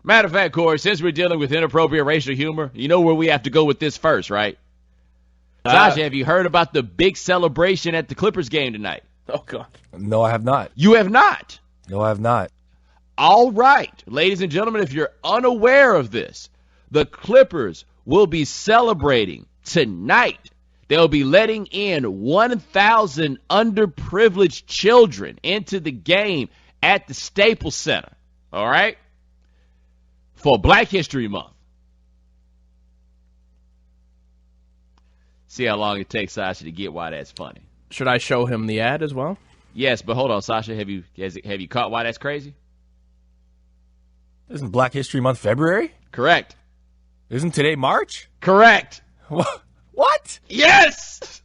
Matter of fact, Corey, since we're dealing with inappropriate racial humor, you know where we have to go with this first, right? Sasha, have you heard about the big celebration at the Clippers game tonight? Oh, God. No, I have not. You have not? No, I have not. All right. Ladies and gentlemen, if you're unaware of this, the Clippers will be celebrating tonight. They'll be letting in 1,000 underprivileged children into the game at the Staples Center, all right, for Black History Month. See how long it takes Sasha to get why that's funny. Should I show him the ad as well? Yes, but hold on, Sasha. Have you caught why that's crazy? Isn't Black History Month February? Correct. Isn't today March? Correct. What? Yes!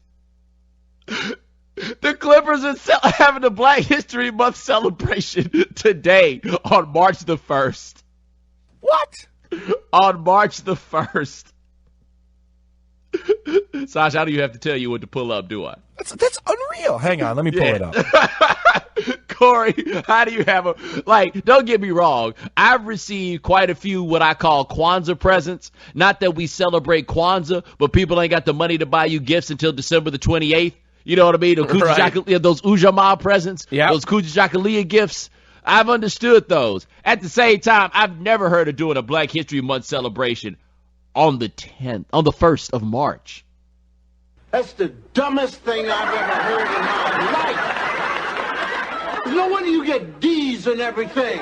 The Clippers are having a Black History Month celebration today on March the 1st. What? On March the 1st. Sasha, I don't even have to tell you what to pull up, do I? That's unreal. Hang on, let me pull it up. Corey, how do you have don't get me wrong. I've received quite a few what I call Kwanzaa presents. Not that we celebrate Kwanzaa, but people ain't got the money to buy you gifts until December the 28th. You know what I mean? Those Ujamaa presents, those Kujichagulia gifts. I've understood those. At the same time, I've never heard of doing a Black History Month celebration on the 1st of March. That's the dumbest thing I've ever heard in my life. No wonder you get D's and everything.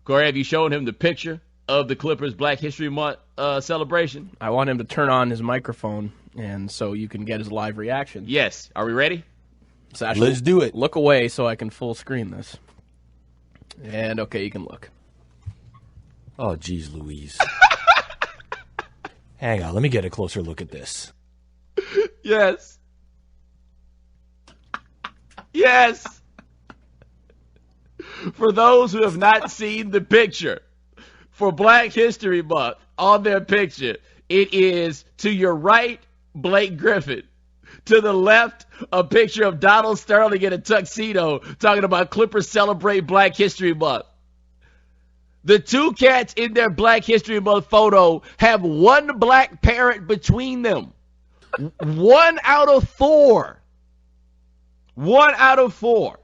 Corey, have you shown him the picture of the Clippers Black History Month celebration? I want him to turn on his microphone, and so you can get his live reaction. Yes. Are we ready? Sasha, let's do it. Look away so I can full screen this. And, okay, you can look. Oh, geez, Louise. Hang on, let me get a closer look at this. Yes. Yes. For those who have not seen the picture, for Black History Month, on their picture, it is to your right, Blake Griffin. To the left, a picture of Donald Sterling in a tuxedo talking about Clippers celebrate Black History Month. The two cats in their Black History Month photo have one black parent between them. 1 out of 4. 1 out of 4.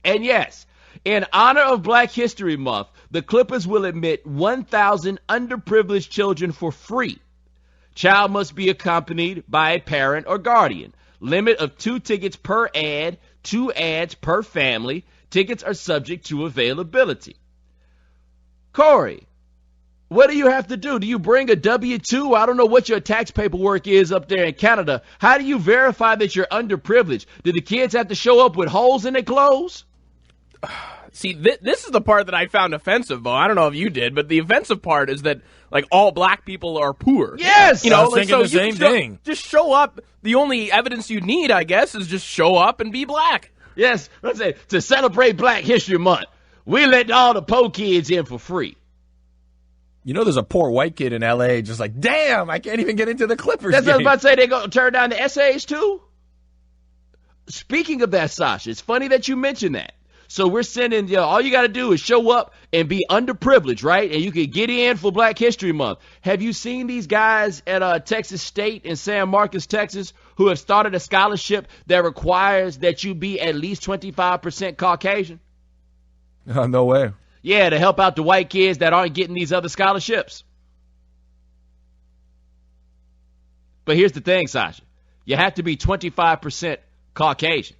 And yes, in honor of Black History Month, the Clippers will admit 1,000 underprivileged children for free. Child must be accompanied by a parent or guardian. Limit of 2 tickets per ad, 2 ads per family. Tickets are subject to availability. Corey, what do you have to do? Do you bring a W-2? I don't know what your tax paperwork is up there in Canada. How do you verify that you're underprivileged? Do the kids have to show up with holes in their clothes? See, this is the part that I found offensive, Bo. I don't know if you did, but the offensive part is that, all black people are poor. Yes! I was thinking the same thing. Just show up. The only evidence you need, I guess, is just show up and be black. Yes, let's say, to celebrate Black History Month, we let all the poor kids in for free. You know, there's a poor white kid in L.A. just like, damn, I can't even get into the Clippers That's game. what I was about to say. They go turn down the essays, too? Speaking of that, Sasha, it's funny that you mentioned that. So we're sending, all you got to do is show up and be underprivileged, right? And you can get in for Black History Month. Have you seen these guys at Texas State in San Marcos, Texas, who have started a scholarship that requires that you be at least 25% Caucasian? No way. Yeah, to help out the white kids that aren't getting these other scholarships. But here's the thing, Sasha. You have to be 25% Caucasian.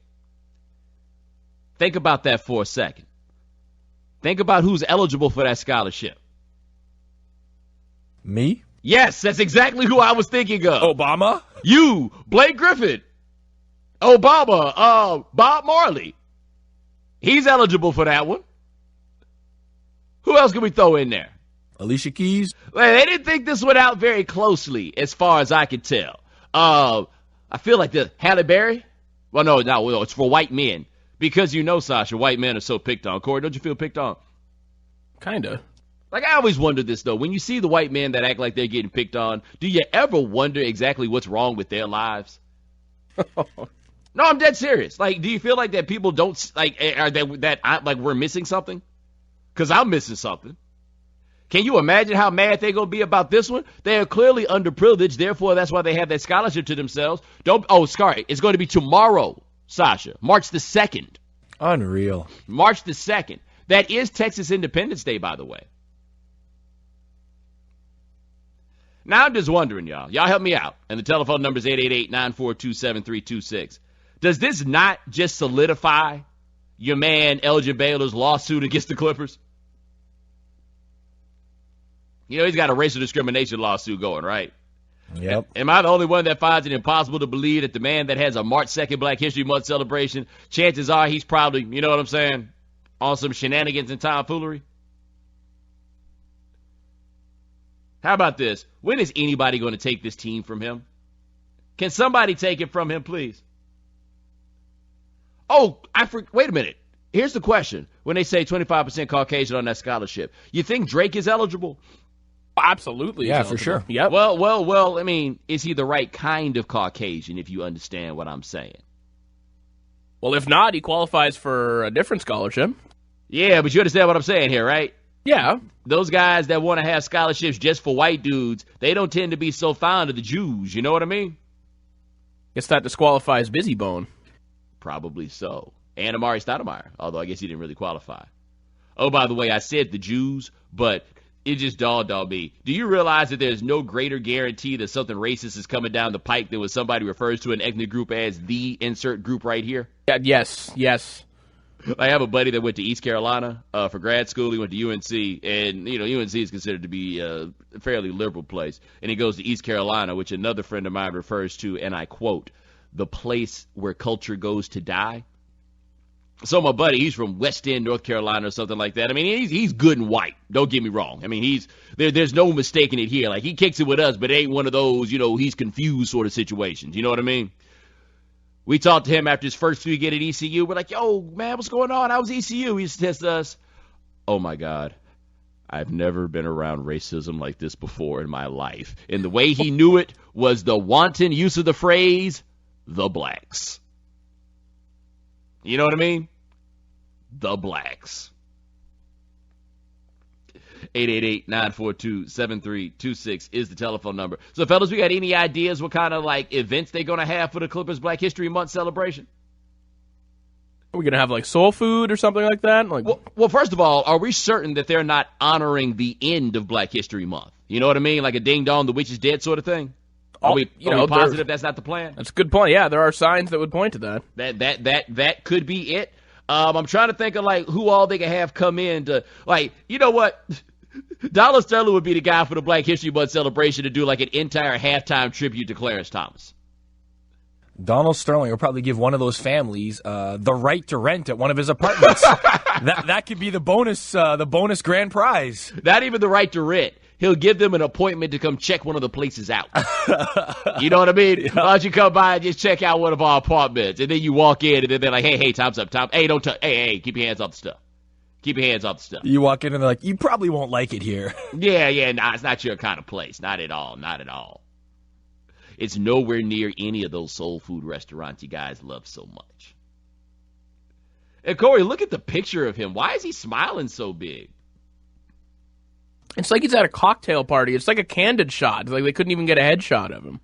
Think about that for a second. Think about who's eligible for that scholarship. Me? Yes, that's exactly who I was thinking of. Obama? You, Blake Griffin. Obama, Bob Marley. He's eligible for that one. Who else can we throw in there? Alicia Keys? Well, they didn't think this one out very closely, as far as I could tell. I feel like the Halle Berry. Well, no, it's for white men. Because Sasha, white men are so picked on. Corey, don't you feel picked on? Kinda. I always wonder this, though. When you see the white men that act like they're getting picked on, do you ever wonder exactly what's wrong with their lives? No, I'm dead serious. Do you feel like that people don't, we're missing something? Because I'm missing something. Can you imagine how mad they're going to be about this one? They are clearly underprivileged, therefore that's why they have that scholarship to themselves. Sorry, it's going to be tomorrow, Sasha, March the 2nd. Unreal. March the 2nd. That is Texas Independence Day, by the way. Now I'm just wondering, y'all. Y'all help me out. And the telephone number is 888-942-7326. Does this not just solidify your man Elgin Baylor's lawsuit against the Clippers? You know, he's got a racial discrimination lawsuit going, right? Yep. Am I the only one that finds it impossible to believe that the man that has a March 2nd Black History Month celebration, chances are he's probably, you know what I'm saying, on some shenanigans and tomfoolery? How about this? When is anybody going to take this team from him? Can somebody take it from him, please? Wait a minute. Here's the question. When they say 25% Caucasian on that scholarship, you think Drake is eligible? Absolutely. Yeah, for sure. Yep. Well, I mean, is he the right kind of Caucasian, if you understand what I'm saying? Well, if not, he qualifies for a different scholarship. Yeah, but you understand what I'm saying here, right? Yeah. Those guys that want to have scholarships just for white dudes, they don't tend to be so fond of the Jews. You know what I mean? Guess that disqualifies Busy Bone. Probably so. And Amari Stoudemire, although I guess he didn't really qualify. Oh, by the way, I said the Jews, but it just dawned on me. Do you realize that there's no greater guarantee that something racist is coming down the pike than when somebody refers to an ethnic group as the insert group right here? Yeah, yes. I have a buddy that went to East Carolina for grad school. He went to UNC, and you know UNC is considered to be a fairly liberal place. And he goes to East Carolina, which another friend of mine refers to, and I quote, the place where culture goes to die. So my buddy, he's from West End, North Carolina, or something like that. I mean, he's good and white. Don't get me wrong. I mean, there's no mistaking it here. Like, he kicks it with us, but it ain't one of those, you know, he's confused sort of situations. You know what I mean? We talked to him after his first weekend at ECU. We're like, yo, man, what's going on? How's ECU? He says to us, oh, my God, I've never been around racism like this before in my life. And the way he knew it was the wanton use of the phrase, the blacks. You know what I mean? The blacks. 888-942-7326 is the telephone number. So, fellas, we got any ideas what kind of, like, events they're going to have for the Clippers Black History Month celebration? Are we going to have, like, soul food or something like that? Like, well, first of all, are we certain that they're not honoring the end of Black History Month? You know what I mean? Like a ding-dong, the witch is dead sort of thing? Are we positive that's not the plan? That's a good point. Yeah, there are signs that would point to that. That could be it. I'm trying to think of, like, who all they can have come in to, like, you know what? Donald Sterling would be the guy for the Black History Month celebration to do, like, an entire halftime tribute to Clarence Thomas. Donald Sterling will probably give one of those families the right to rent at one of his apartments. that could be the bonus grand prize. Not even the right to rent. He'll give them an appointment to come check one of the places out. You know what I mean? Yeah. Why don't you come by and just check out one of our apartments? And then you walk in, and then they're like, hey, time's up, time. Hey, don't touch. Hey, keep your hands off the stuff. Keep your hands off the stuff. You walk in, and they're like, you probably won't like it here. Yeah, nah, it's not your kind of place. Not at all. It's nowhere near any of those soul food restaurants you guys love so much. And Corey, look at the picture of him. Why is he smiling so big? It's like he's at a cocktail party. It's like a candid shot. It's like they couldn't even get a headshot of him.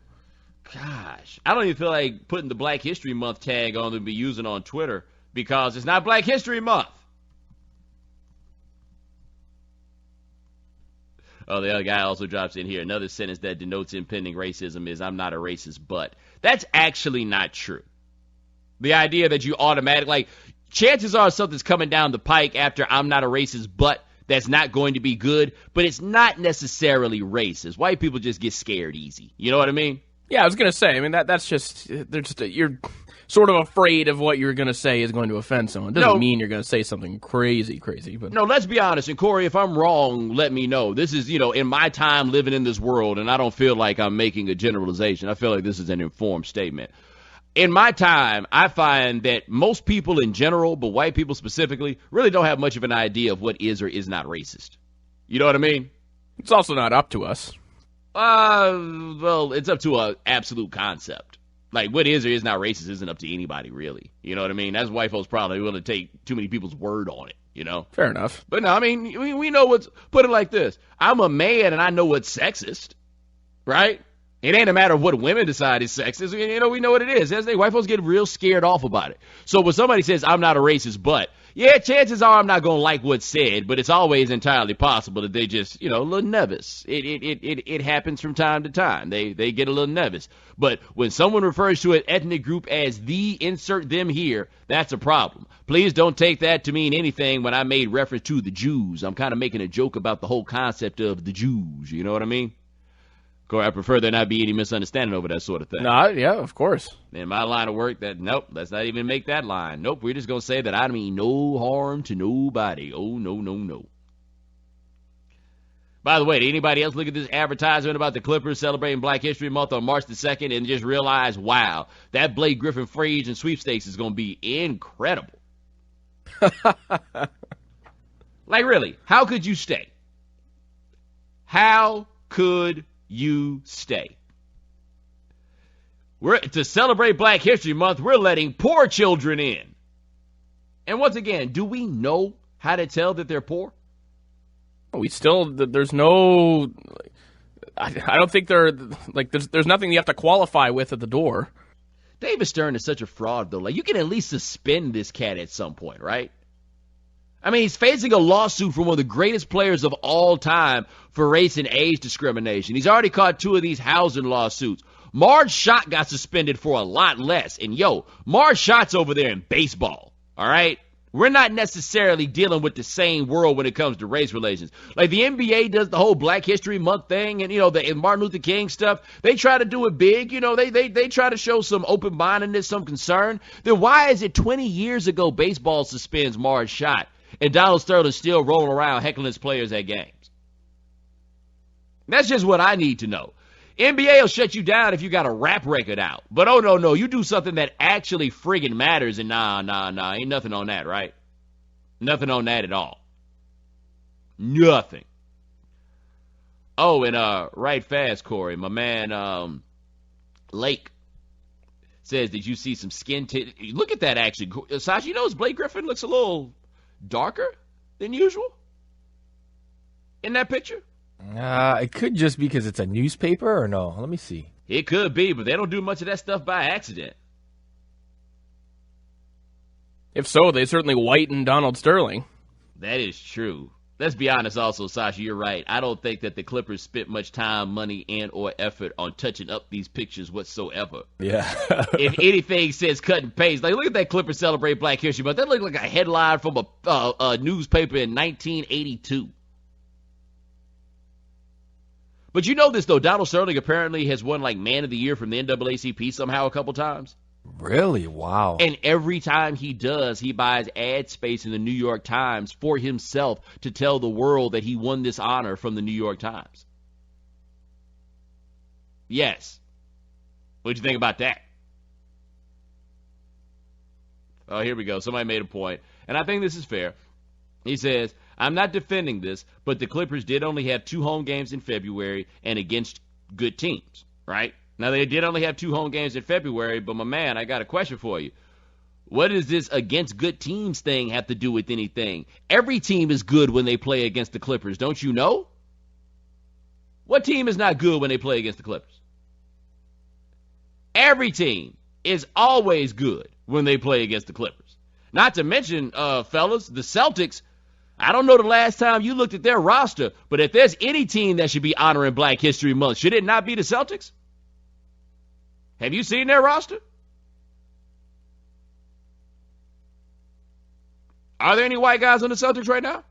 Gosh, I don't even feel like putting the Black History Month tag on to be using on Twitter because it's not Black History Month. Oh, the other guy also drops in here. Another sentence that denotes impending racism is, I'm not a racist, but. That's actually not true. The idea that you automatically, like, chances are something's coming down the pike after I'm not a racist, but that's not going to be good, but it's not necessarily racist. White people just get scared easy. You know what I mean? Yeah, I was going to say, I mean, that's just, you're sort of afraid of what you're going to say is going to offend someone. It doesn't mean you're going to say something crazy. But no, let's be honest. And Corey, if I'm wrong, let me know. This is, in my time living in this world, and I don't feel like I'm making a generalization. I feel like this is an informed statement. In my time, I find that most people in general, but white people specifically, really don't have much of an idea of what is or is not racist. You know what I mean? It's also not up to us. Well, it's up to an absolute concept. Like, what is or is not racist isn't up to anybody, really. You know what I mean? That's why white folks probably willing to take too many people's word on it. you know? Fair enough. But no, I mean, we know put it like this. I'm a man and I know what's sexist, right? It ain't a matter of what women decide is sexist. You know, we know what it is. White folks get real scared off about it. So when somebody says, I'm not a racist, but, yeah, chances are I'm not going to like what's said, but it's always entirely possible that they just, you know, a little nervous. It happens from time to time. They get a little nervous. But when someone refers to an ethnic group as the insert them here, that's a problem. Please don't take that to mean anything when I made reference to the Jews. I'm kind of making a joke about the whole concept of the Jews. You know what I mean? Corey, I prefer there not be any misunderstanding over that sort of thing. No, yeah, of course. In my line of work, nope, let's not even make that line. Nope, we're just going to say that I mean no harm to nobody. Oh, no, no, no. By the way, did anybody else look at this advertisement about the Clippers celebrating Black History Month on March the 2nd and just realize, wow, that Blake Griffin free agent sweepstakes is going to be incredible? Like, really, how could you stay? How could you stay? To celebrate Black History Month, we're letting poor children in. And once again, do we know how to tell that they're poor? There's no, I don't think there's nothing you have to qualify with at the door. David Stern is such a fraud, though. Like, you can at least suspend this cat at some point, right? I mean, he's facing a lawsuit from one of the greatest players of all time for race and age discrimination. He's already caught 2 of these housing lawsuits. Marge Schott got suspended for a lot less. And, Marge Schott's over there in baseball, all right? We're not necessarily dealing with the same world when it comes to race relations. Like, the NBA does the whole Black History Month thing and, the Martin Luther King stuff. They try to do it big. They try to show some open-mindedness, some concern. Then why is it 20 years ago baseball suspends Marge Schott? And Donald Sterling's still rolling around heckling his players at games? That's just what I need to know. NBA will shut you down if you got a rap record out. But oh, no, you do something that actually friggin' matters, and nah, ain't nothing on that, right? Nothing on that at all. Nothing. Oh, and right fast, Corey, my man Lake says, did you see some skin look at that, actually. Sasha, you notice Blake Griffin looks a little darker than usual in that picture? It could just be because it's a newspaper, or no? Let me see. It could be, but they don't do much of that stuff by accident. If so, they certainly whiten Donald Sterling. That is true. Let's be honest also, Sasha, you're right. I don't think that the Clippers spent much time, money, and or effort on touching up these pictures whatsoever. Yeah. If anything says cut and paste, like look at that Clippers celebrate Black History Month. That looked like a headline from a newspaper in 1982. But you know this, though. Donald Sterling apparently has won, like, Man of the Year from the NAACP somehow a couple times. Really? Wow. And every time he does, he buys ad space in the New York Times for himself to tell the world that he won this honor from the New York Times. Yes. What'd you think about that? Oh, here we go. Somebody made a point. And I think this is fair. He says, I'm not defending this, but the Clippers did only have 2 home games in February and against good teams, right? Now, they did only have 2 home games in February, but my man, I got a question for you. What does this against good teams thing have to do with anything? Every team is good when they play against the Clippers, don't you know? What team is not good when they play against the Clippers? Every team is always good when they play against the Clippers. Not to mention, fellas, the Celtics. I don't know the last time you looked at their roster, but if there's any team that should be honoring Black History Month, should it not be the Celtics? Have you seen their roster? Are there any white guys on the Celtics right now?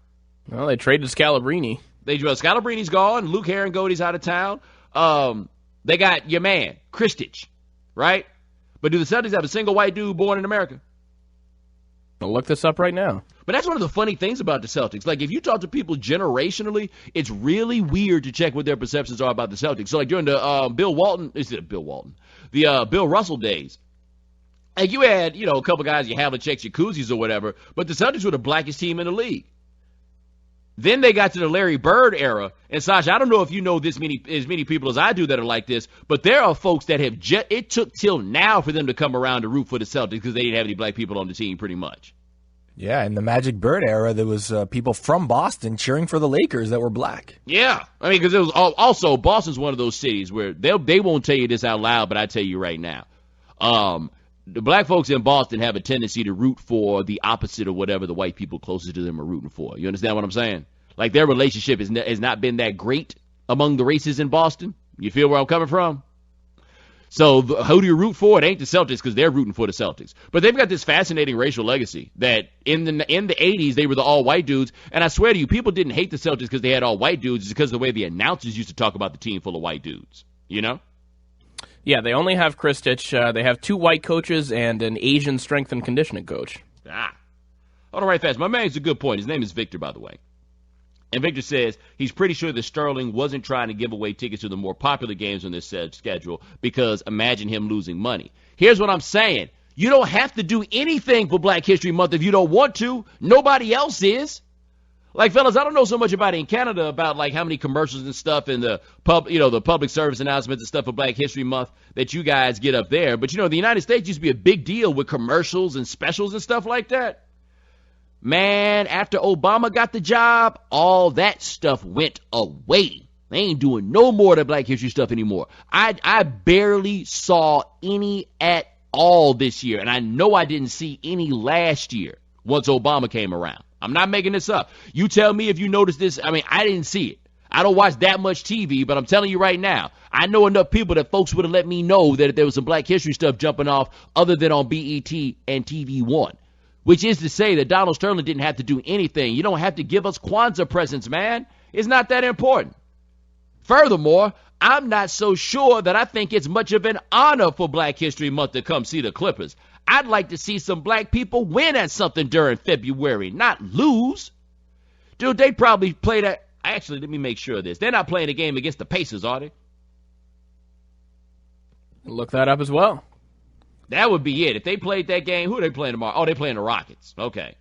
Well, they traded Scalabrine. Scalabrine's gone. Luke Herringotti's out of town. They got your man, Kristich, right? But do the Celtics have a single white dude born in America? I'll look this up right now. But that's one of the funny things about the Celtics. Like, if you talk to people generationally, it's really weird to check what their perceptions are about the Celtics. So, like, during the Bill Russell days, like, you had, a couple guys, your Havliceks, your Kuzis or whatever, but the Celtics were the blackest team in the league. Then they got to the Larry Bird era, and Sasha, I don't know if you know as many people as I do that are like this, but there are folks that have it took till now for them to come around to root for the Celtics because they didn't have any black people on the team, pretty much. Yeah, in the Magic Bird era, there was people from Boston cheering for the Lakers that were black. Yeah. I mean, because it was also Boston's one of those cities where they won't tell you this out loud, but I tell you right now. The black folks in Boston have a tendency to root for the opposite of whatever the white people closest to them are rooting for. You understand what I'm saying? Like, their relationship has not been that great among the races in Boston. You feel where I'm coming from? So who do you root for? It ain't the Celtics because they're rooting for the Celtics. But they've got this fascinating racial legacy that in the 80s, they were the all-white dudes. And I swear to you, people didn't hate the Celtics because they had all-white dudes. It's because of the way the announcers used to talk about the team full of white dudes. You know? Yeah, they only have Kristich. They have 2 white coaches and an Asian strength and conditioning coach. All right, fast. My man's a good point. His name is Victor, by the way. And Victor says he's pretty sure that Sterling wasn't trying to give away tickets to the more popular games on this schedule because imagine him losing money. Here's what I'm saying. You don't have to do anything for Black History Month if you don't want to. Nobody else is. Like, fellas, I don't know so much about it in Canada about, like, how many commercials and stuff and the public service announcements and stuff for Black History Month that you guys get up there. But, the United States used to be a big deal with commercials and specials and stuff like that. Man, after Obama got the job, all that stuff went away. They ain't doing no more of the Black History stuff anymore. I barely saw any at all this year, and I know I didn't see any last year once Obama came around. I'm not making this up. You tell me if you noticed this. I mean, I didn't see it. I don't watch that much TV, but I'm telling you right now, I know enough people that folks would have let me know that if there was some Black History stuff jumping off other than on BET and TV One, which is to say that Donald Sterling didn't have to do anything. You don't have to give us Kwanzaa presents, man. It's not that important. Furthermore, I'm not so sure that I think it's much of an honor for Black History Month to come see the Clippers. I'd like to see some black people win at something during February, not lose. Dude, they probably play that. Actually, let me make sure of this. They're not playing a game against the Pacers, are they? Look that up as well. That would be it. If they played that game, who are they playing tomorrow? Oh, they're playing the Rockets. Okay.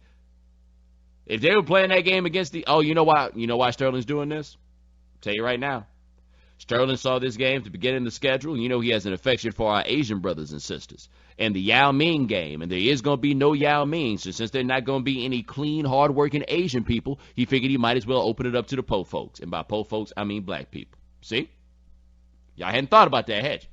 If they were playing that game against the... Oh, you know why Sterling's doing this? I'll tell you right now. Sterling saw this game at the beginning of the schedule. You know he has an affection for our Asian brothers and sisters. And the Yao Ming game, and there is going to be no Yao Ming, so since there's not going to be any clean, hard-working Asian people, he figured he might as well open it up to the po folks. And by po folks, I mean black people. See? Y'all hadn't thought about that, had you?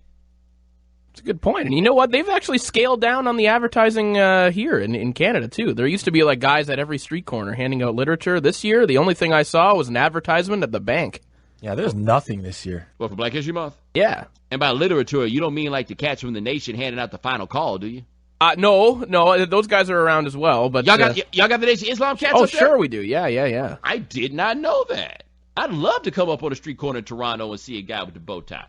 It's a good point. And you know what? They've actually scaled down on the advertising here in Canada, too. There used to be like guys at every street corner handing out literature. This year, the only thing I saw was an advertisement at the bank. Yeah, there's nothing this year. What, for Black History Month? Yeah. And by literature, you don't mean like the cats from the nation handing out the final call, do you? No, those guys are around as well. But y'all got the Nation Islam cats Oh, up there? sure we do. Yeah. I did not know that. I'd love to come up on a street corner in Toronto and see a guy with the bow tie.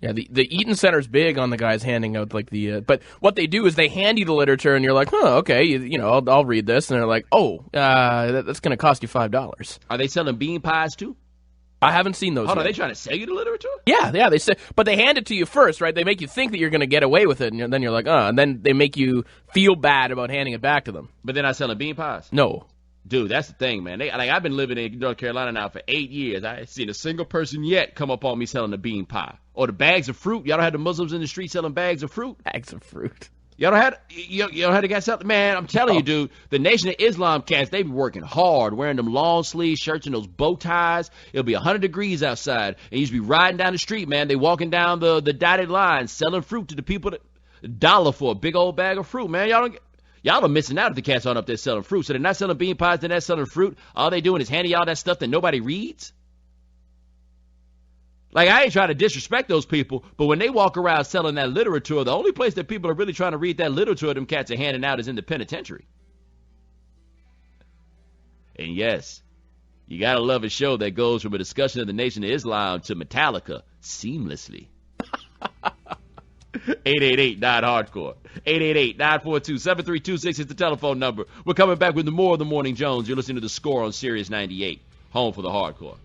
Yeah, the Eaton Center's big on the guys handing out like the. But what they do is they hand you the literature, and you're like, okay, I'll read this, and they're like, that's going to cost you $5. Are they selling bean pies too? I haven't seen those. Hold on, are they trying to sell you the literature? Yeah, they say, but they hand it to you first, right? They make you think that you're going to get away with it, and then you're like, and then they make you feel bad about handing it back to them. But they're not selling bean pies? No. Dude, that's the thing, man. I've been living in North Carolina now for 8 years. I ain't seen a single person yet come up on me selling a bean pie. Or the bags of fruit. Y'all don't have the Muslims in the street selling bags of fruit? Bags of fruit. Y'all don't have the guys selling? Man, I'm telling you, dude, the Nation of Islam cats, they be working hard, wearing them long sleeve shirts and those bow ties. It'll be 100 degrees outside, and you just be riding down the street, man. They walking down the dotted line, selling fruit to the people that $1 for a big old bag of fruit, man. Y'all are missing out if the cats aren't up there selling fruit. So they're not selling bean pies, they're not selling fruit. All they doing is handing y'all that stuff that nobody reads. Like, I ain't trying to disrespect those people, but when they walk around selling that literature, the only place that people are really trying to read that literature them cats are handing out is in the penitentiary. And yes, you gotta love a show that goes from a discussion of the Nation of Islam to Metallica seamlessly. 888-9-HARDCORE. 888-942-7326 is the telephone number. We're coming back with more of the Morning Jones. You're listening to The Score on Sirius 98, home for the hardcore.